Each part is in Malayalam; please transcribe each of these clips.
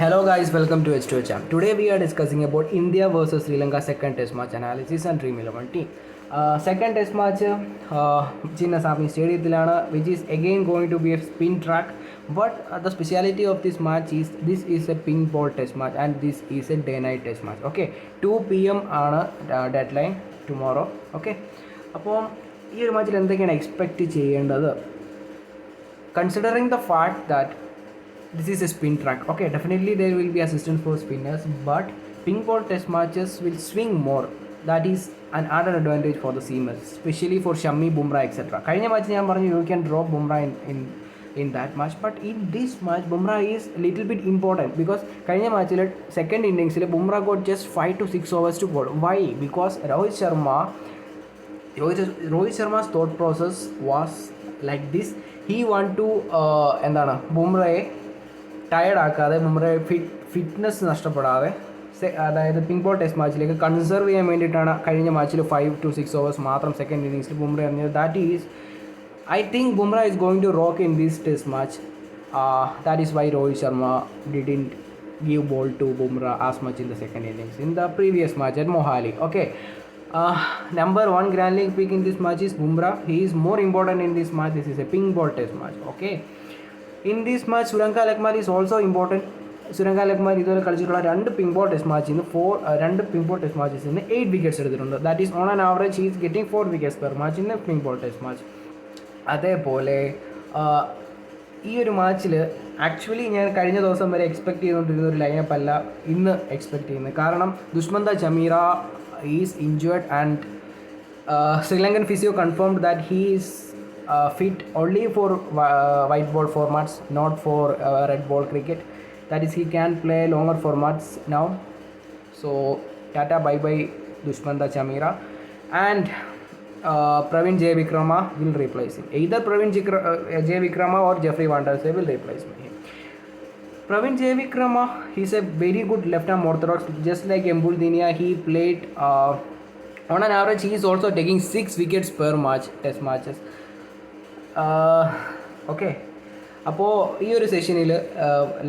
Hello guys, welcome to H2H Champ. Today we are discussing about India versus Sri Lanka second test match analysis and Dream11 Team. Second test match M.Chinnaswamy Stadium, which is again going to be a spin track. But the speciality of this match is this is a pink ball test match and this is a day-night test match. Okay, 2 p.m. ആണ് deadline tomorrow. Okay, അപ്പോൾ ഈ ഒരു മാച്ചിൽ എന്തൊക്കെയാണ് എക്സ്പെക്റ്റ് ചെയ്യേണ്ടത്? Considering the fact that this is a spin track, okay, definitely there will be assistance for spinners, but pink ball test matches will swing more. That is an added advantage for the seamers, especially for Shami, Bumrah, etc. കഴിഞ്ഞ മാച്ച് ഞാൻ പറഞ്ഞു you can drop Bumrah in that match, but in this match Bumrah is a little bit important because കഴിഞ്ഞ മാച്ചിൽ second innings Bumrah got just 5 to 6 overs to bowl. Why? Because Rohit Sharma's thought process was like this. He want to എന്താണ് ബുംറയെ ടയർഡ് ആക്കാതെ ബുംറയെ ഫിറ്റ്നസ് നഷ്ടപ്പെടാതെ അതായത് പിങ്ക് ബോൾ ടെസ്റ്റ് മാച്ചിലേക്ക് കൺസർവ് ചെയ്യാൻ വേണ്ടിയിട്ടാണ് കഴിഞ്ഞ മാച്ചിൽ 5 to 6 ഓവേഴ്സ് മാത്രം സെക്കൻഡ് ഇന്നിങ്സിൽ ബുംറ എറിഞ്ഞത്. That is I think Bumrah is going to rock in this test match. That is why Rohit Sharma didn't give ball to Bumrah as much in the second innings in the previous match at Mohali. Okay, number one Grand League pick in this match is Bumrah. He is more important in this match. This is a pink ball test match. Okay, in this match Suranka Lekmar is also important. Suranka Lekmar ഇതുവരെ കളിച്ചിട്ടുള്ള രണ്ട് പിങ്ക് ബോൾ ടെസ്റ്റ് മാച്ചിൽ നിന്ന് രണ്ട് പിങ്ക് ബോൾ ടെസ്റ്റ് മാച്ചസിൽ നിന്ന് 8 വിക്കറ്റ്സ് എടുത്തിട്ടുണ്ട്. That is on an average he is getting 4 wickets per match in pink ball test match. അതേപോലെ ഈ ഒരു മാച്ചിൽ ആക്ച്വലി ഞാൻ കഴിഞ്ഞ ദിവസം വരെ എക്സ്പെക്ട് ചെയ്തുകൊണ്ടിരുന്ന ഒരു ലൈനപ്പ് അല്ല ഇന്ന് എക്സ്പെക്ട് ചെയ്യുന്നത്. കാരണം Dushmantha Chameera is injured and Sri Lankan physio confirmed that he is fit only for white ball formats, not for red ball cricket. That is, he can play longer formats now. So tata bye bye Dushmanta Chamira, and Praveen J. Vikrama will replace him. Either Praveen J. Vikrama or Jeffrey Vandersay will replace him. Praveen J. Vikrama, he's a very good left-arm orthodox. Just like Embuldenia, he played on an average. He is also taking 6 wickets per match, test matches. Okay. അപ്പോൾ ഈ ഒരു സെഷനിൽ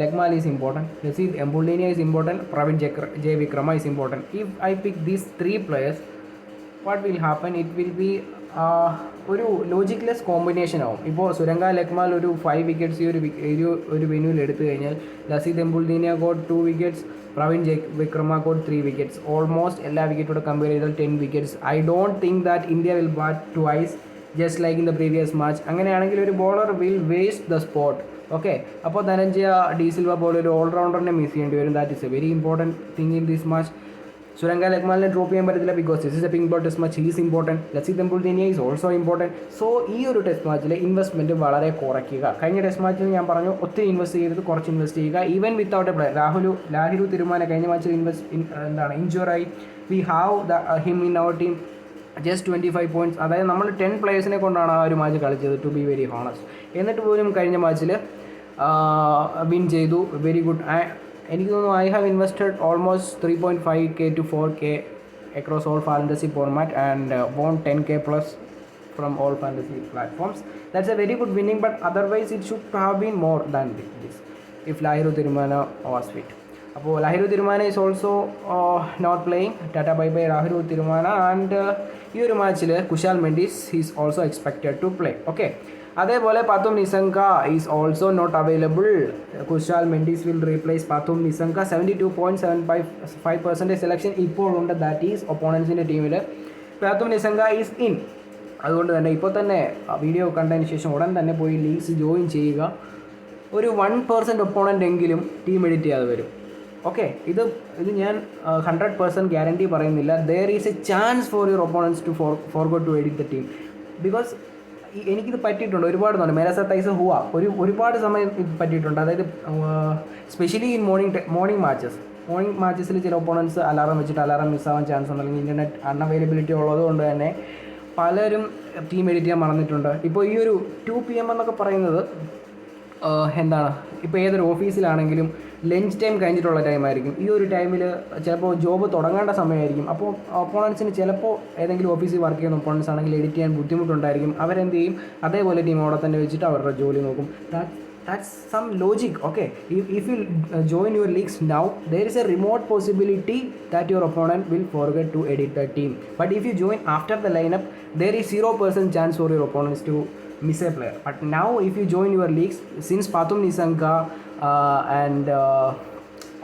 Lakmal is important, Lasith Embuldeniya is important, Praveen Jayawickrama is important. If I pick these 3 players, what will happen? It will be ഒരു ലോജിക്ലെസ് കോമ്പിനേഷൻ ആവും. ഇപ്പോൾ സുരംഗ ലെഗ്മാൽ ഒരു 5 വിക്കറ്റ്സ് ഒരു വെന്യൂവിൽ എടുത്തു കഴിഞ്ഞാൽ Lasith Embuldeniya got 2 wickets, Praveen Jayawickrama got 3 wickets. Almost എല്ലാ വിക്കറ്റോടെ കമ്പയർ ചെയ്താൽ 10 wickets. I don't think that India will bat twice just like in the previous match. അങ്ങനെയാണെങ്കിൽ ഒരു bowler will waste the spot. Okay, അപ്പോൾ ധനഞ്ജയ ഡി സിൽവ പോലെ ഒരു ഓൾറൗണ്ടറിനെ മിസ് ചെയ്യേണ്ടി വരും. That is a very important thing in this match. Suranga ലെഗ്മാലിനെ ഡ്രോപ്പ് ചെയ്യാൻ പറ്റത്തില്ല because this is a pink ball test match. Is important. Lasith Embuldeniya is also important. So ഈ ഒരു ടെസ്റ്റ് മാച്ചിൽ ഇൻവെസ്റ്റ്മെൻറ്റ് വളരെ കുറയ്ക്കുക. കഴിഞ്ഞ ടെസ്റ്റ് മാച്ചിൽ ഞാൻ പറഞ്ഞു ഒത്തിരി ഇൻവെസ്റ്റ് ചെയ്തത് കുറച്ച് ഇൻവെസ്റ്റ് ചെയ്യുക. Even without a player Lahiru Thirimanne കഴിഞ്ഞ മാച്ചിൽ ഇഞ്ചുറായി. We have him in our team. Just 25 points. അതായത് നമ്മൾ 10 പ്ലേയേഴ്സിനെ കൊണ്ടാണ് ആ ഒരു മാച്ച് കളിച്ചത്, ടു ബി വെരി ഹോണസ്റ്റ്. എന്നിട്ട് പോലും കഴിഞ്ഞ മാച്ചിൽ വിൻ ചെയ്തു. Very good. എനിക്ക് തോന്നുന്നു I have invested almost 3.5K to 4K across all fantasy format and won 10K plus from all fantasy platforms. That's a very good winning, but otherwise it should have been more than this if Lahiru Tirumana was fit. അപ്പോൾ Lahiru Thirimanne is also not playing. Tata bye bye Lahiru Thirimanne. And ഈ ഒരു മാച്ചിൽ Kusal Mendis is also expected to play. Okay, അതേപോലെ Pathum Nissanka is also not available. Kusal Mendis will replace Pathum Nissanka. 72.75% selection ഇപ്പോഴുണ്ട്. ദാറ്റ് ഈസ് ഒപ്പോണൻസിൻ്റെ ടീമിൽ. Pathum Nissanka is in. അതുകൊണ്ട് തന്നെ ഇപ്പോൾ തന്നെ വീഡിയോ കണ്ടതിന് ശേഷം ഉടൻ തന്നെ പോയി ലീഗ്സ് ജോയിൻ ചെയ്യുക. ഒരു 1% ഒപ്പോണൻ്റ് എങ്കിലും ടീം എഡിറ്റ് ചെയ്യാതെ വരും. ഓക്കെ, ഇത് ഞാൻ 100% ഗ്യാരണ്ടി പറയുന്നില്ല. There is a chance for your opponents to forgot to edit the team. Because എനിക്കിത് പറ്റിയിട്ടുണ്ട് ഒരുപാട്. മേരസ തൈസ് ഹുവ ഒരുപാട് സമയം ഇത് പറ്റിയിട്ടുണ്ട്. അതായത് സ്പെഷ്യലി ഇൻ മോർണിംഗ് മാച്ചസിൽ ചില ഒപ്പോണൻസ് അലാറം വെച്ചിട്ട് അലാറം മിസ്സാവാൻ ചാൻസ് ഉണ്ട്, അല്ലെങ്കിൽ ഇൻ്റർനെറ്റ് അൺഅവൈലബിലിറ്റി ഉള്ളതുകൊണ്ട് തന്നെ പലരും ടീം എഡിറ്റ് ചെയ്യാൻ മറന്നിട്ടുണ്ട്. ഇപ്പോൾ ഈ ഒരു 2 PM എന്നൊക്കെ പറയുന്നത് എന്താണ്, ഇപ്പോൾ ഏതൊരു ഓഫീസിലാണെങ്കിലും ലഞ്ച് ടൈം കഴിഞ്ഞിട്ടുള്ള ടൈമായിരിക്കും. ഈ ഒരു ടൈമിൽ ചിലപ്പോൾ ജോബ് തുടങ്ങേണ്ട സമയമായിരിക്കും. അപ്പോൾ ഒപ്പോണൻസിന് ചിലപ്പോൾ ഏതെങ്കിലും ഓഫീസിൽ വർക്ക് ചെയ്യുന്ന ഒപ്പോണൻസ് ആണെങ്കിൽ എഡിറ്റ് ചെയ്യാൻ ബുദ്ധിമുട്ടുണ്ടായിരിക്കും. അവരെന്ത് ചെയ്യും, അതേപോലെ ടീം അവിടെ തന്നെ വെച്ചിട്ട് അവരുടെ ജോലി നോക്കും. that's some logic. Okay, if you join your leagues now, there is a remote possibility that your opponent will forget to edit the team. But if you join after the lineup, there is 0% chance for your opponents to miss a player. But now if you join your leagues, since Pathum Nisanka and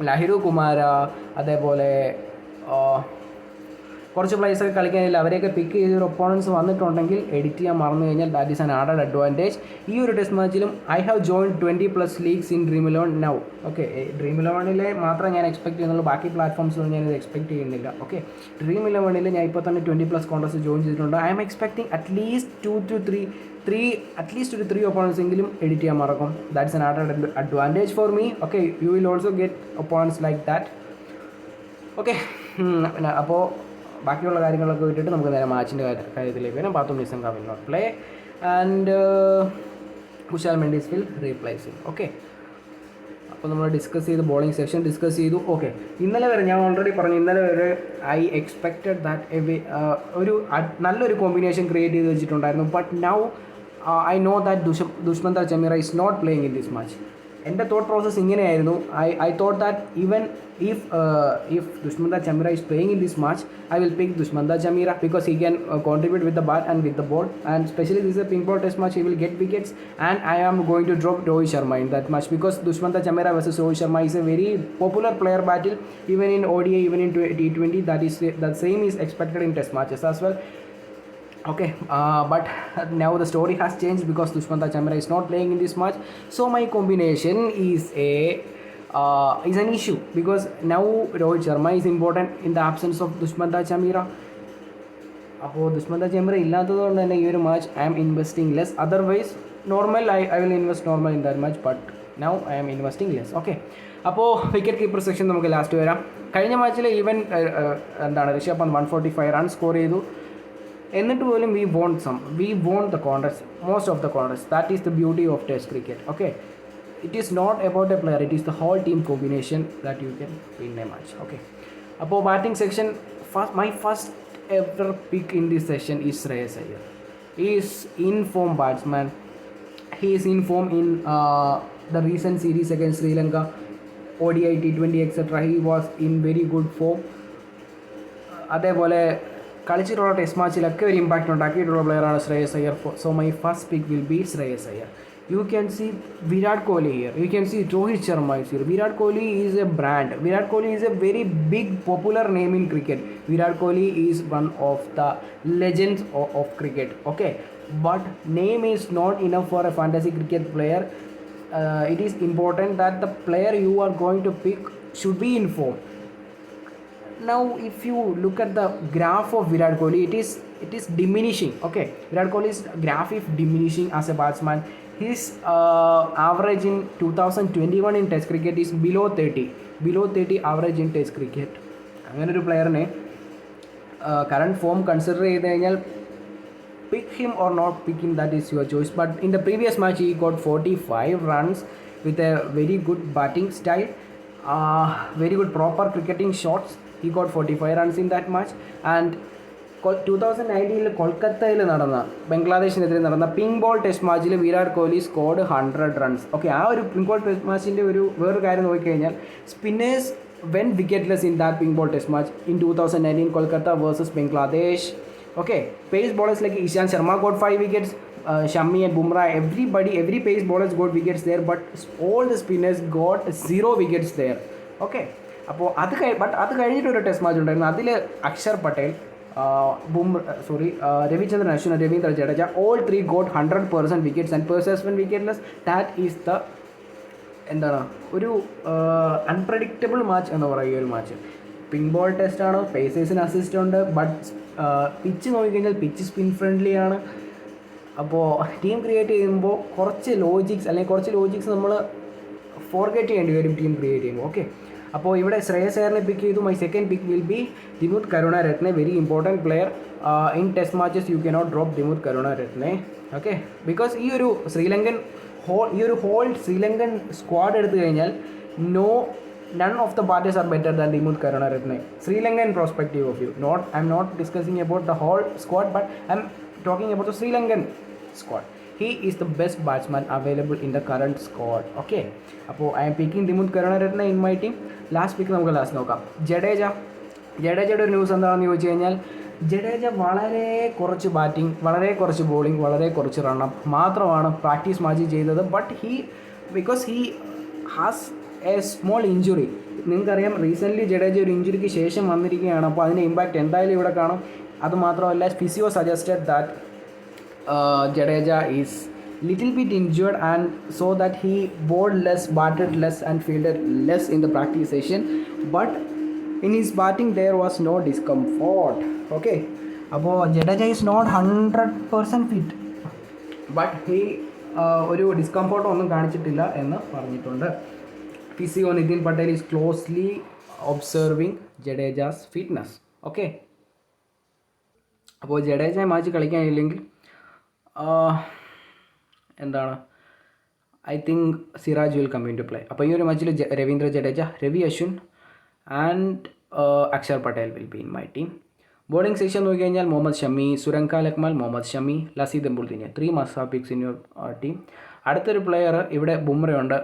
Lahiru Kumara, അതേപോലെ കുറച്ച് പ്ലേയേഴ്സൊക്കെ കളിക്കാനില്ല, അവരെയൊക്കെ പിക്ക് ചെയ്തൊരു ഒപ്പോണൻസ് വന്നിട്ടുണ്ടെങ്കിൽ എഡിറ്റ് ചെയ്യാൻ മറന്നു കഴിഞ്ഞാൽ that is an added advantage. ഈ ഒരു ടെസ്റ്റ് മാച്ചിലും I have join 20+ leagues in Dream11 now. Okay, Dream11 മാത്രമേ ഞാൻ എക്സ്പെക്ട് ചെയ്യുന്നുള്ളൂ, ബാക്കി പ്ലാറ്റ്ഫോംസിലൊന്നും ഞാനിത് എക്സ്പെക്ട് ചെയ്യുന്നില്ല. ഓക്കെ, Dream11 ഞാൻ ഇപ്പോൾ തന്നെ 20+ കോൺടസ്റ്റ് ജോയിൻ ചെയ്തിട്ടുണ്ട്. I M expecting at least 2 to 3 opponents എങ്കിലും എഡിറ്റ് ചെയ്യാൻ മറക്കും. That's an added advantage for me. Okay, you will also get opponents like that. Okay, അപ്പോൾ ബാക്കിയുള്ള കാര്യങ്ങളൊക്കെ വിട്ടിട്ട് നമുക്ക് നേരെ മാച്ചിൻ്റെ കാര്യത്തിലേക്ക് വരാം. Pathum Nissanka will not play and Kusal Mendis will replace him. Okay, അപ്പോൾ നമ്മൾ ഡിസ്കസ് ചെയ്ത് ബോളിംഗ് സെക്ഷൻ ഡിസ്കസ് ചെയ്തു. ഓക്കെ, ഇന്നലെ വരെ ഞാൻ ഓൾറെഡി പറഞ്ഞു, ഇന്നലെ വരെ ഐ എക്സ്പെക്റ്റഡ് ദാറ്റ് ഒരു നല്ലൊരു കോമ്പിനേഷൻ ക്രിയേറ്റ് ചെയ്ത് വെച്ചിട്ടുണ്ടായിരുന്നു. But now I know that Dushmantha Chameera is not playing in this match. എൻ്റെ തോട്ട് പ്രോസസ്സ് ഇങ്ങനെയായിരുന്നു. I thought that even if Dushmantha Chameera is playing in this match, I will pick Dushmantha Chameera because he can contribute with the bat and with the ball, and especially this is a pink ball test match, he will get wickets, and I am going to drop Rohit Sharma in that match because Dushmantha Chameera versus Rohit Sharma is a very popular player battle, even in ODI, even in T20. That same is expected in test matches as well. Okay, but now the story has changed because Dushmantha Chameera is not playing in this match, so my combination is an issue because now Rohit Sharma is important in the absence of Dushmantha Chameera. അപ്പോൾ Dushmantha Chameera ഇല്ലാത്തതുകൊണ്ട് തന്നെ ഈ ഒരു match I am investing less. Otherwise normal I will invest normal in that match, but now I am investing less. Okay, അപ്പോൾ വിക്കറ്റ് കീപ്പർ സെക്ഷൻ നമുക്ക് ലാസ്റ്റ് വരാം. കഴിഞ്ഞ മാച്ചിൽ even Rishabh Pant 145 run score ചെയ്തു. എന്നിട്ട് പോലും we won the contest, most of the contest. That is the beauty of test cricket. Okay, it is not about a player, it is the whole team combination that you can win a match. Okay, അപ്പോൾ batting section my first ever pick in this session is Shreyas Iyer. He is in form batsman. He is in form in the recent series against Sri Lanka, ODI, T20 etc. He was in very good form. അതേപോലെ കളിച്ചിട്ടുള്ള ടെസ്റ്റ് മാച്ചിലൊക്കെ ഒരു ഇമ്പാക്റ്റ് ഉണ്ടാക്കിയിട്ടുള്ള പ്ലെയറാണ് Shreyas Iyer. So my first pick will be Shreyas Iyer. You can see Virat Kohli here. You can see Rohit Sharma is here. Virat Kohli is a brand. Virat Kohli is a very big popular name in cricket. Virat Kohli is one of the legends of cricket. Okay, but name is not enough for a fantasy cricket player. It is important that the player you are going to pick should be in form. Now if you look at the graph of Virat Kohli, it is diminishing. Okay, Virat Kohli's graph is diminishing as a batsman. His average in 2021 in test cricket is below 30 average in test cricket. അങ്ങനെ ഒരു പ്ലെയറിനെ കറണ്ട് ഫോം കൺസിഡർ ചെയ്ത് കഴിഞ്ഞാൽ pick him or not pick him, that is your choice. But in the previous match he got 45 runs with a very good batting style, very good proper cricketing shots. He got 45 runs in that match. And 2019 കൊൽക്കത്തയിൽ നടന്ന ബംഗ്ലാദേശിനെതിരെ നടന്ന പിങ്ക് ബോൾ ടെസ്റ്റ് മാച്ചിൽ Virat Kohli scored 100 runs. Okay, ആ ഒരു പിങ്ക് ബോൾ ടെസ്റ്റ് മാച്ചിൻ്റെ വേറൊരു കാര്യം നോക്കിക്കഴിഞ്ഞാൽ spinners when wicketless in that pink ball test match in 2019 Kolkata versus Bangladesh. Okay, pace bowlers like Ishan Sharma got 5 wickets, Shami and Bumrah, every pace bowlers got wickets there, but all the spinners got 0 wickets there. Okay, അപ്പോൾ അത് കഴിഞ്ഞിട്ടൊരു ടെസ്റ്റ് മാച്ച് ഉണ്ടായിരുന്നു. അതിൽ Akshar Patel, Ravichandran Ashwin, Ravindra Jadeja, all 3 got 100% wickets and Persistent wicketless. That is the ഒരു അൺപ്രഡിക്റ്റബിൾ മാച്ച് എന്ന് പറയുക. ഒരു മാച്ച് പിങ്ക് ബോൾ ടെസ്റ്റാണ്, പേസേഴ്സിന് അസിസ്റ്റ് ഉണ്ട്, ബട്ട് പിച്ച് നോക്കിക്കഴിഞ്ഞാൽ പിച്ച് സ്പിൻ ഫ്രണ്ട്ലി ആണ്. അപ്പോൾ ടീം ക്രിയേറ്റ് ചെയ്യുമ്പോൾ കുറച്ച് ലോജിക്സ് നമ്മൾ ഫോർഗെറ്റ് ചെയ്യേണ്ടി വരും ടീം ക്രിയേറ്റ് ചെയ്യുമ്പോൾ. ഓക്കെ, അപ്പോൾ ഇവിടെ ശ്രേയസ് അയ്യറിനെ പിക്ക് ചെയ്തു. My second pick will be Dimuth Karunaratne, very important player in test matches. You cannot drop Dimuth Karunaratne. Okay, because ഈ ഒരു ഹോൾ ശ്രീലങ്കൻ സ്ക്വാഡ് എടുത്തു കഴിഞ്ഞാൽ none of the batters are better than Dimuth Karunaratne. Sri Lankan perspective of view. I'm not discussing about the whole squad, but I'm talking about the Sri Lankan squad. he is the best batsman available in the current squad. Okay, അപ്പോൾ I M picking Dimuth Karunaratne in my team. Last pick നമുക്ക് ലാസ്റ്റ് നോക്കാം. ജഡേജയുടെ ഒരു ന്യൂസ് എന്താണെന്ന് ചോദിച്ചു കഴിഞ്ഞാൽ, ജഡേജ വളരെ കുറച്ച് ബാറ്റിംഗ്, വളരെ കുറച്ച് ബോളിംഗ്, വളരെ കുറച്ച് റണ്ണപ്പ് മാത്രമാണ് പ്രാക്ടീസ് മാച്ച് ചെയ്തത്. But because he has A small injury. നിങ്ങൾക്കറിയാം റീസെൻ്റ്ലി ജഡേജ ഒരു ഇഞ്ചുറിക്ക് ശേഷം വന്നിരിക്കുകയാണ്. അപ്പോൾ അതിൻ്റെ ഇമ്പാക്റ്റ് എന്തായാലും ഇവിടെ കാണും. അതുമാത്രമല്ല physio suggested that Jadeja is little bit injured, and so that he bowled less, batted less and fielded less in the practice session, but in his batting there was no discomfort. Okay, അപ്പോൾ Jadeja is not 100% fit, but he ഒരു ഡിസ്കംഫോർട്ട് ഒന്നും കാണിച്ചിട്ടില്ല എന്ന് പറഞ്ഞിട്ടുണ്ട്. Physio Nitin Patel is closely observing Jadeja's fitness. Okay, അപ്പോൾ ജഡേജ മാച്ച് കളിക്കാനില്ലെങ്കിൽ എന്താണ്, I think Siraj will come in to play. അപ്പോൾ ഈ ഒരു മാച്ചിൽ Ravindra Jadeja, Ravi Ashwin and Axar Patel will be in my team. Bowling section നോക്കി കഴിഞ്ഞാൽ Mohammed Shami, Suranga Lakmal, Mohammed Shami, Lasith Embuldeniya, 3 must have picks in your team. അടുത്തൊരു പ്ലെയർ ഇവിടെ ബുംറയുണ്ട്.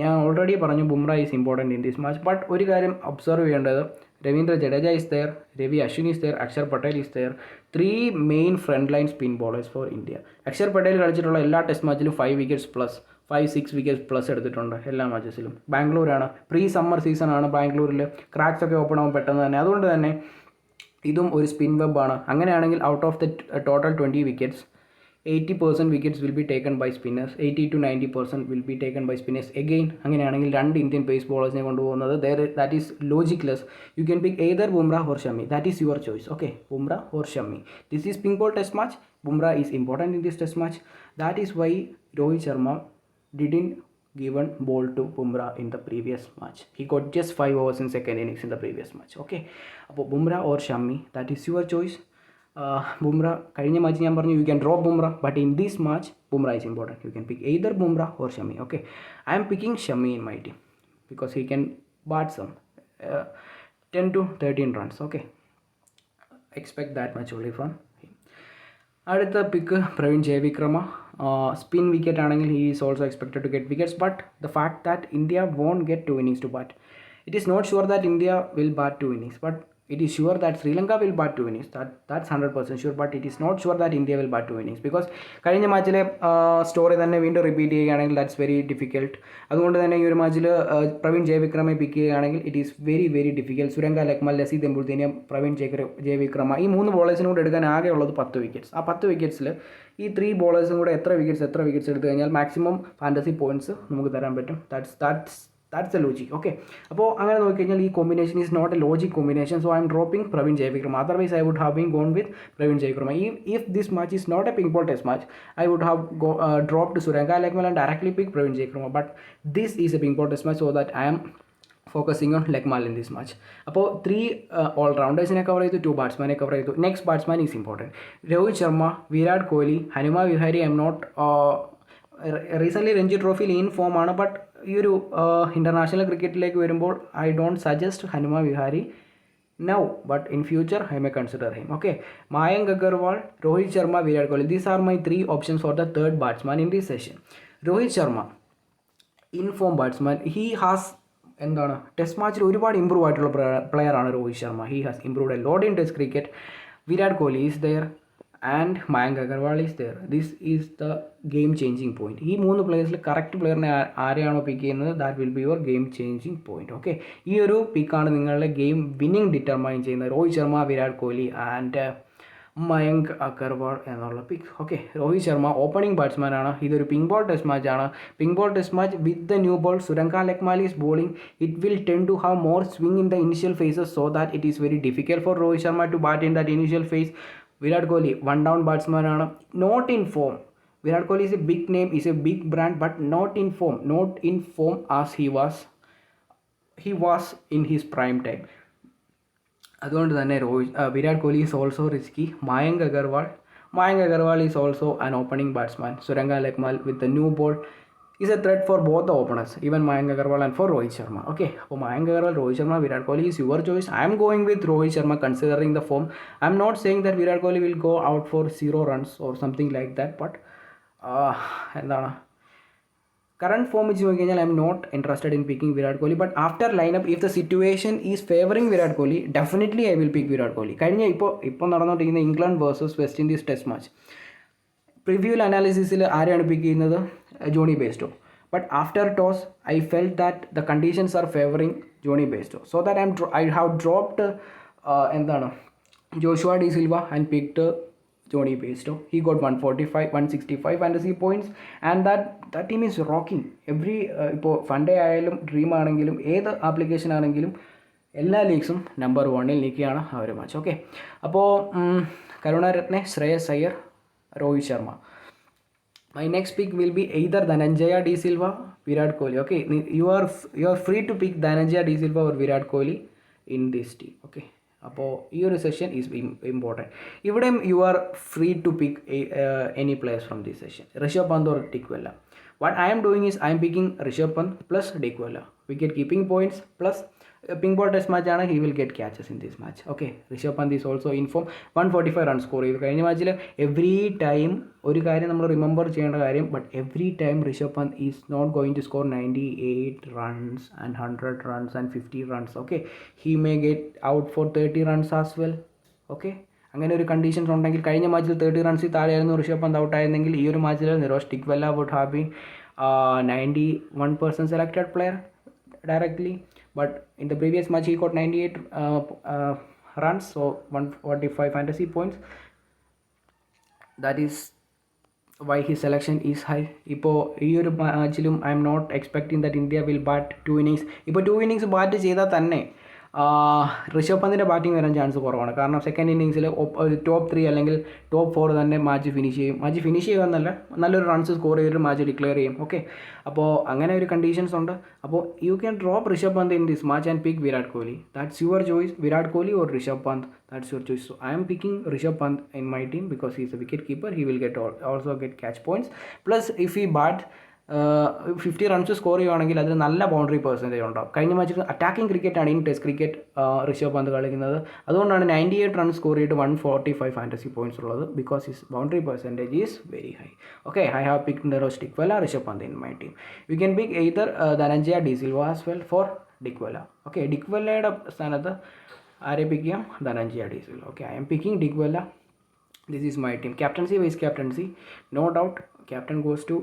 ഞാൻ ഓൾറെഡി പറഞ്ഞു Bumrah is important in this match. But ഒരു കാര്യം ഒബ്സർവ് ചെയ്യേണ്ടത്, Ravindra Jadeja is there, Ravi Ashwin is there, Axar Patel is there. 3 main front line spin bowlers for India. Axar Patel കളിച്ചിട്ടുള്ള എല്ലാ ടെസ്റ്റ് മാച്ചിലും 5 വിക്കറ്റ്സ് പ്ലസ്, 5-6 വിക്കറ്റ്സ് പ്ലസ് എടുത്തിട്ടുണ്ട് എല്ലാ മാച്ചസിലും. ബാംഗ്ലൂരാണ്, പ്രീ സമ്മർ സീസണാണ്, ബാംഗ്ലൂരിൽ ക്രാക്സ് ഒക്കെ ഓപ്പൺ ആവും പെട്ടെന്ന് തന്നെ. അതുകൊണ്ട് തന്നെ ഇതും ഒരു സ്പിൻ വെബാണ്. അങ്ങനെയാണെങ്കിൽ out of the total 20 wickets 80% wickets will be taken by spinners, 80-90% will be taken by spinners. Again അങ്ങനെയാണെങ്കിൽ 2 ഇന്ത്യൻ പേസ് ബോളേഴ്സിനെ കൊണ്ടുപോകുന്നത് that is logicless. You can pick either Bumrah or Shami, that is your choice. Okay, Bumrah or Shami. This is pink ball test match. Bumrah is important in this test match. That is why Rohit Sharma didn't given ball to Bumrah in the previous match. He got just 5 overs in second innings in the previous match. Okay, അപ്പോൾ Bumrah or Shami, that is your choice. Bumrah കഴിഞ്ഞ മാച്ച് ഞാൻ പറഞ്ഞു you can drop Bumrah, but in this match Bumrah is important. You can pick either Bumrah or Shami. Okay, I am picking Shami in my team because he can bat some 10 to 13 runs. Okay, expect that much only from him. അടുത്ത pick Praveen Jayawickrama. Spin wicket ആണെങ്കിൽ he is also expected to get wickets. But the fact that India won't get 2 innings to bat, it is not sure that India will bat 2 innings, but it is sure that Sri Lanka will bat 2 innings. That's 100% sure, but it is not sure that India will bat 2 innings because കഴിഞ്ഞ മാച്ചിലെ സ്റ്റോറി തന്നെ വീണ്ടും റിപ്പീറ്റ് ചെയ്യുകയാണെങ്കിൽ ദാറ്റ്സ് വെരി ഡിഫിക്കൽട്ട്. അതുകൊണ്ട് തന്നെ ഈ ഒരു മാച്ചിൽ പ്രവീൺ ജയവിക്രമെ പിക്ക് ചെയ്യുകയാണെങ്കിൽ it is very very difficult. Suranga Lakmal, Lasith Embuldeniya, Praveen Jayawickrama, ഈ 3 ബോളേഴ്സിനും കൂടെ എടുക്കാൻ ആകെ ഉള്ളത് 10 വിക്കറ്റ്സ്. ആ 10 വിക്കറ്റ്സിൽ ഈ 3 ബോളേഴ്സും കൂടെ എത്ര വിക്കറ്റ്സ് എടുത്തു കഴിഞ്ഞാൽ മാക്സിമം ഫാൻറ്റസി പോയിൻറ്റ്സ് നമുക്ക് തരാൻ പറ്റും. That's the logic. Okay, അപ്പോൾ അങ്ങനെ നോക്കിക്കഴിഞ്ഞാൽ ഈ combination is not a logic combination. So I am dropping Praveen Jayawickrama. Otherwise I would have been gone with Praveen Jayawickrama. If this match is not a pink ball test match, I would have dropped Surenka Lekmal and directly picked Praveen Jayakrama. But this is a pink ball test match, so that I am focusing on Lakmal in this match. അപ്പോൾ 3 ഓൾറൗണ്ടേഴ്സിനെ കവർ ചെയ്തു, 2 ബാറ്റ്സ്മാനെ കവർ ചെയ്തു. Next batsman is important. Rohit Sharma, Virat Kohli, Hanuma Vihari. I M not recently Ranji ട്രോഫിയിൽ ഇൻ ഫോം ആണ്. ബട്ട് ഈ ഒരു ഇൻ്റർനാഷണൽ ക്രിക്കറ്റിലേക്ക് വരുമ്പോൾ I don't suggest Hanuma Vihari now, but in future I may consider him. Okay, Mayank Agarwal, Rohit Sharma, Virat Kohli. These are my 3 options for the third batsman in this session. Rohit Sharma, in form batsman. He has എന്താണ് ടെസ്റ്റ് മാച്ചിൽ ഒരുപാട് ഇമ്പ്രൂവ് ആയിട്ടുള്ള പ്ലെയറാണ് Rohit Sharma. He has improved a lot in test cricket. Virat Kohli is there and Mayank Agarwal is there. This is the game changing point. ഈ 3 പ്ലെയേഴ്സിൽ കറക്റ്റ് പ്ലെയറിനെ ആരെയാണോ പിക്ക് ചെയ്യുന്നത് that will be your game changing point. Okay, ഈ ഒരു പിക്കാണ് നിങ്ങളുടെ ഗെയിം വിന്നിങ് ഡിറ്റർമൈൻ ചെയ്യുന്നത്. രോഹിത് ശർമ്മ, വിരാട് കോഹ്ലി ആൻഡ് മയങ്ക് അഗർവാൾ എന്നുള്ള pick. Okay, Rohit Sharma opening batsman ആണ്. ഇതൊരു പിങ്ക് ബോൾ ടെസ്റ്റ് മാച്ചാണ്. Pink ball test match with the new ball. Suranga Lakmal is bowling. It will tend to have more swing in the initial phases, so that it is very difficult for Rohit Sharma to bat in that initial phase. Virat Kohli 1 down batsman ആണ്. Not in form. Virat Kohli is a big name, is a big brand, but not in form as he was in his prime time. അതുകൊണ്ട് തന്നെ Virat Kohli is also risky. Mayank Agarwal is also an opening batsman. Suranga Lakmal with the new ball is a threat for both the openers, even Mayank Agarwal and for Rohit Sharma. Okay, അപ്പോൾ Mayank Agarwal, Rohit Sharma, Virat Kohli is your choice. I'm going with Rohit Sharma considering the form. I am not saying that Virat Kohli will go out for 0 runs or something like that, but എന്താണ് current form വെച്ച് നോക്കിക്കഴിഞ്ഞാൽ I M not interested in picking Virat Kohli. But after lineup if the situation is favouring Virat Kohli definitely I will pick Virat Kohli. കഴിഞ്ഞ ഇപ്പോൾ നടന്നുകൊണ്ടിരിക്കുന്ന England versus West Indies test match പ്രിവ്യൂൽ അനാലിസിസിൽ ആരെയാണ് പിക്ക് ചെയ്യുന്നത്? Johnny Bairstow. But after toss I felt that the conditions are favouring Johnny Bairstow. So that I have dropped എന്താണ് Joshua de Silva and picked Johnny Bairstow. He got 145, 165 fantasy points and that team is rocking. Every ഇപ്പോൾ ഫണ്ടേ ആയാലും ഡ്രീം ആണെങ്കിലും ഏത് ആപ്ലിക്കേഷൻ ആണെങ്കിലും എല്ലാ ലീഗ്സും നമ്പർ 1-ൽ നിൽക്കുകയാണ് ആ ഒരു മാച്ച്. ഓക്കെ, അപ്പോൾ Karunaratne, Shreyas Iyer, Rohit Sharma. My next pick will be either Dhananjaya D Silva, Virat Kohli. Okay, you are free to pick Dhananjaya D Silva or Virat Kohli in this team. Okay. അപ്പോൾ ഈ ഒരു സെഷൻ ഈസ് ഇമ്പോർട്ടൻറ്റ്. ഇവിടെയും you are free to pick any players from this session. Rishabh Pant or Dickwella. What I'm doing is I M picking Rishabh Pant plus Dickwella. Wicket keeping points plus pink ball test match ആണ്. He will get catches in this match. Okay, Rishabh Pant is also in form. 145 run score ചെയ്തു കഴിഞ്ഞ മാച്ചിൽ. എവറി ടൈം ഒരു കാര്യം നമ്മൾ റിമെമ്പർ ചെയ്യേണ്ട കാര്യം, but every time Rishabh Pant is not going to score 98 runs and 100 runs and 50 runs. Okay, he may get out for 30 runs as well. Okay, അങ്ങനെ ഒരു കണ്ടീഷൻസ് ഉണ്ടെങ്കിൽ കഴിഞ്ഞ മാച്ചിൽ 30 റൺസിൽ താഴെയായിരുന്നു ഋഷഭ് പന്ത് ഔട്ടായിരുന്നെങ്കിൽ ഈ ഒരു മാച്ചിൽ Nirosh Dickwella would have been 91% selected player directly. But in the previous match he got 98 runs, so 145 fantasy points. That is why his selection is high. ഇപ്പോൾ ഈ ഒരു മാച്ചിലും I M not expecting that India will bat 2 innings. ഇപ്പോൾ 2 innings ബാറ്റ് ചെയ്താൽ തന്നെ ഋഷഭ് പന്തിൻ്റെ ബാറ്റിംഗ് വരാൻ ചാൻസ് കുറവാണ്. കാരണം സെക്കൻഡ് ഇന്നിങ്സിൽ ടോപ്പ് 3 അല്ലെങ്കിൽ ടോപ്പ് 4 തന്നെ മാച്ച് ഫിനിഷ് ചെയ്യും. മാച്ച് ഫിനിഷ് ചെയ്യുക എന്നല്ല, നല്ലൊരു റൺസ് സ്കോർ ചെയ്തിട്ട് മാച്ച് ഡിക്ലെയർ ചെയ്യും. ഓക്കെ, അപ്പോൾ അങ്ങനെ ഒരു കണ്ടീഷൻസ് ഉണ്ട്. അപ്പോൾ you can drop Rishabh Pant in this match and pick Virat Kohli. That's your choice. Virat Kohli or Rishabh Pant, that's your choice. So I M picking Rishabh Pant in my team because he is a wicket keeper. He will get also get catch points. Plus if he bat 50 runs score ചെയ്യുകയാണെങ്കിൽ അതിന് നല്ല ബൗണ്ടറി പെർസെൻറ്റേജ് ഉണ്ടാവും. കഴിഞ്ഞ മാച്ചിൽ അറ്റാക്കിംഗ് ക്രിക്കറ്റാണ് in test cricket Rishabh Pant കളിക്കുന്നത്. അതുകൊണ്ടാണ് 98 റൺസ് സ്കോർ ചെയ്തിട്ട് 145 ഫാൻറ്റസി പോയിന്റ്സ് ഉള്ളത്. Because his boundary percentage is very high. Okay, I have picked Nirosh Dickwella, Rishabh Pant in my team. You can pick either Dhananjaya de Silva as well for Dickwella. Okay, ഡിക്വെല്ലയുടെ സ്ഥാനത്ത് ആരെ പിക്ക് ചെയ്യാം? Dhananjaya de Silva. Okay, I M picking Dickwella. This is my team. Captaincy, vice captaincy, no doubt. Captain goes to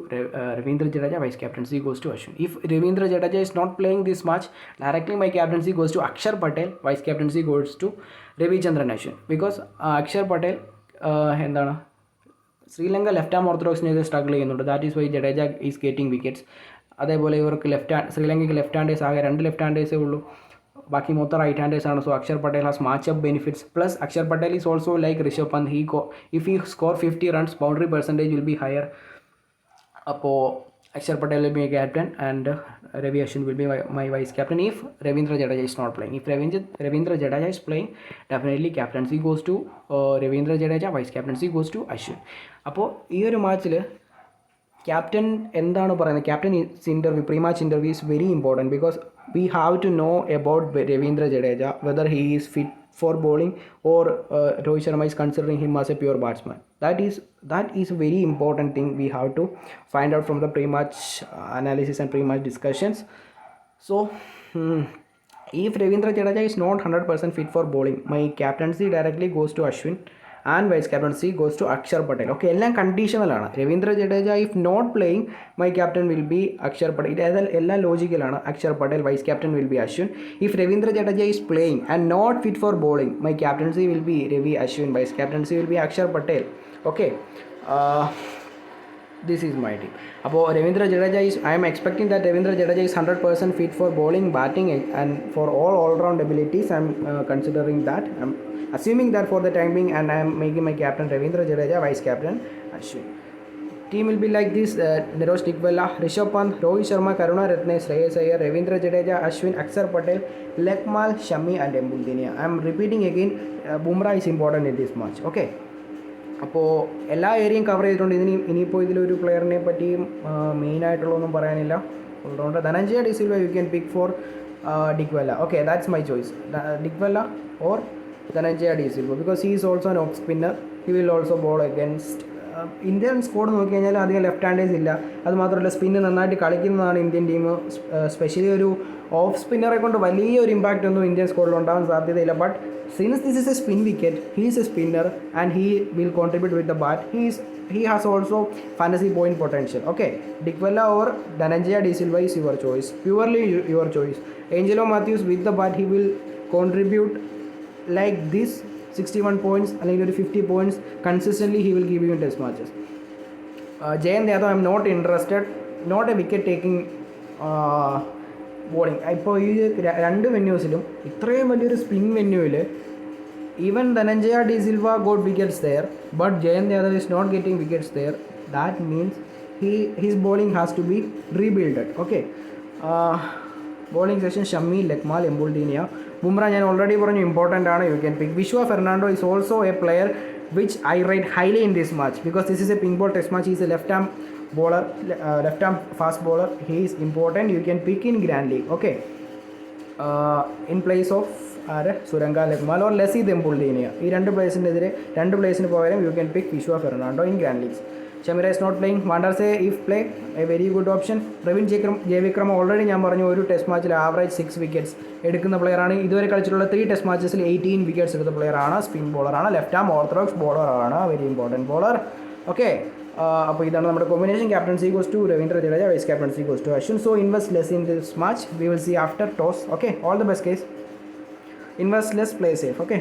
Ravindra Jadeja, vice captaincy goes to Ashwin. If Ravindra Jadeja is not playing this match, directly my captaincy goes to Akshar Patel, vice captaincy goes to Ravichandran Ashwin. Because Akshar Patel എന്താണ് ശ്രീലങ്ക ലെഫ്റ്റ് ആം ഓർത്തഡോക്സിനെതിരെ സ്ട്രഗിൾ ചെയ്യുന്നുണ്ട്. That is why Jadeja is getting wickets. അതേപോലെ ഇവർക്ക് ശ്രീലങ്കയ്ക്ക് ലെഫ്റ്റ് ഹാൻഡേഴ്സ് ആകെ 2 ലെഫ്റ്റ് ഹാൻഡേഴ്സേ ഉള്ളൂ. ബാക്കി മൊത്തം റൈറ്റ് ഹാൻഡേഴ്സ് ആണ്. So Axar Patel has match up benefits. Plus Axar Patel is also like Rishabh Pant. If he score 50 runs boundary percentage will be higher. അപ്പോൾ Axar Patel will be a captain and Ravi Ashwin will be my vice captain if Ravindra Jadeja is not playing. If Ravindra Jadeja is playing, definitely captaincy goes to Ravindra Jadeja, vice captaincy goes to Ashwin. അപ്പോൾ ഈ ഒരു മാച്ചിൽ ക്യാപ്റ്റൻ എന്താണ് പറയുന്നത്? Captain interview, pre match interview is very important because we have to know about Ravindra Jadeja, whether he is fit for bowling or Rohit Sharma is considering him as a pure batsman. That is a very important thing we have to find out from the pre-match analysis and pre-match discussions. So if Ravindra Jadeja is not 100% fit for bowling, my captaincy directly goes to Ashwin and vice captaincy goes to Akshar Patel. Okay, എല്ലാം കണ്ടീഷണലാണ്. Ravindra Jadeja if not playing my captain will be Axar Patel. എല്ലാം ലോജിക്കലാണ്. Axar Patel, vice captain will be Ashwin. If Ravindra Jadeja is playing and not fit for bowling my captaincy will be Ravi Ashwin, vice captaincy will be Axar Patel. Okay, this is my team. അപ്പോൾ Ravindra Jadeja is I'm expecting that Ravindra Jadeja is 100% fit for bowling, batting and for all round abilities. I am considering that. I am assuming that for the time being, and I am making my captain Ravindra Jadeja, vice captain Ashwin. Team will be like this: Nirosh Tikvella, Rishabh Pant, Rohit Sharma, Karuna Ratne, Shreyas Iyer, Ravindra Jadeja, Ashwin, Akshar Patel, Lekmal, Shami and Embuldinia. I am repeating again, Bumrah is important in this match. Okay. അപ്പോൾ എല്ലാ ഏരിയയും കവർ ചെയ്തിട്ടുണ്ട്. ഇനിയിപ്പോൾ ഇതിലൊരു പ്ലെയറിനെ പറ്റിയും മെയിനായിട്ടുള്ളതൊന്നും പറയാനില്ല. അതുകൊണ്ട് Dhananjaya de Silva you can pick for Dickwella. Okay, that's my choice. Dickwella or Dhananjaya de Silva because he is also an off spinner. He will also bowl against Indian squad നോക്കി കഴിഞ്ഞാൽ അധികം ലെഫ്റ്റ് ഹാൻഡേഴ്സ് ഇല്ല. അതുമാത്രമല്ല സ്പിന്ന് നന്നായിട്ട് കളിക്കുന്നതാണ് ഇന്ത്യൻ ടീം. സ്പെഷ്യലി ഒരു ഓഫ് സ്പിന്നറെ കൊണ്ട് വലിയൊരു ഇമ്പാക്റ്റ് ഒന്നും ഇന്ത്യൻ സ്ക്വാഡിൽ ഉണ്ടാകാൻ സാധ്യതയില്ല. But since this is A spin wicket, he is A spinner and he will contribute with the bat. He has also fantasy point potential. Okay, Dikwella or Dhananjaya De Silva is your choice. Purely your choice. Angelo Matthews with the bat, he will contribute like this 61 points അല്ലെങ്കിൽ 50 points consistently he will give you in test matches. Jayant Yadav, I am not interested. Not a wicket taking bowling. ഇപ്പോൾ ഈ രണ്ട് വെന്യൂസിലും ഇത്രയും വലിയൊരു spin വെന്യൂവിൽ even Dhananjaya De Silva got wickets there, but Jayant Yadav is not getting wickets there. That means his bowling has to be rebuilded. Okay, bowling section Shami, Lekmal, Embuldinia, Bumrah ഞാൻ ഓൾറെഡി പറഞ്ഞു ഇമ്പോർട്ടൻ്റ് ആണ്. U can pick Vishwa Fernando is also a player which I rate highly in this match because this is a pink ball test match. He is a left arm bowler, left arm fast bowler. He is important. You can pick in Grand League. Okay, in place of Suranga Lakmal or Lasith Embuldeniya. ഈ രണ്ട് പ്ലേയേഴ്സിന് പകരം you can pick Vishwa Fernando in grand leagues. Chameera is not playing. Vandersay if play a very good option. Praveen Jayawickrama already ഞാൻ പറഞ്ഞു ഒരു ടെസ്റ്റ് മാച്ചിൽ ആവറേജ് 6 വിക്കറ്റ്സ് എടുക്കുന്ന പ്ലെയറാണ്. ഇതുവരെ കളിച്ചിട്ടുള്ള 3 ടെസ്റ്റ് മാച്ചസിൽ 18 വിക്കറ്റ്സ് എടുത്ത പ്ലെയറാണ്. സ്പിൻ ബോളറാണ്, ലെഫ്റ്റ് ആം ഓർത്തഡോക്സ് ബോളറാണ്, വെരി ഇമ്പോർട്ടൻറ്റ് ബോളർ. ഓക്കെ, അപ്പോൾ ഇതാണ് നമ്മുടെ combination. Captaincy goes to Ravindra Jadeja, vice captaincy goes to Ashwin. So invest less in this match. We will see after toss. Okay, all the best guys. Invest less, play safe. Okay.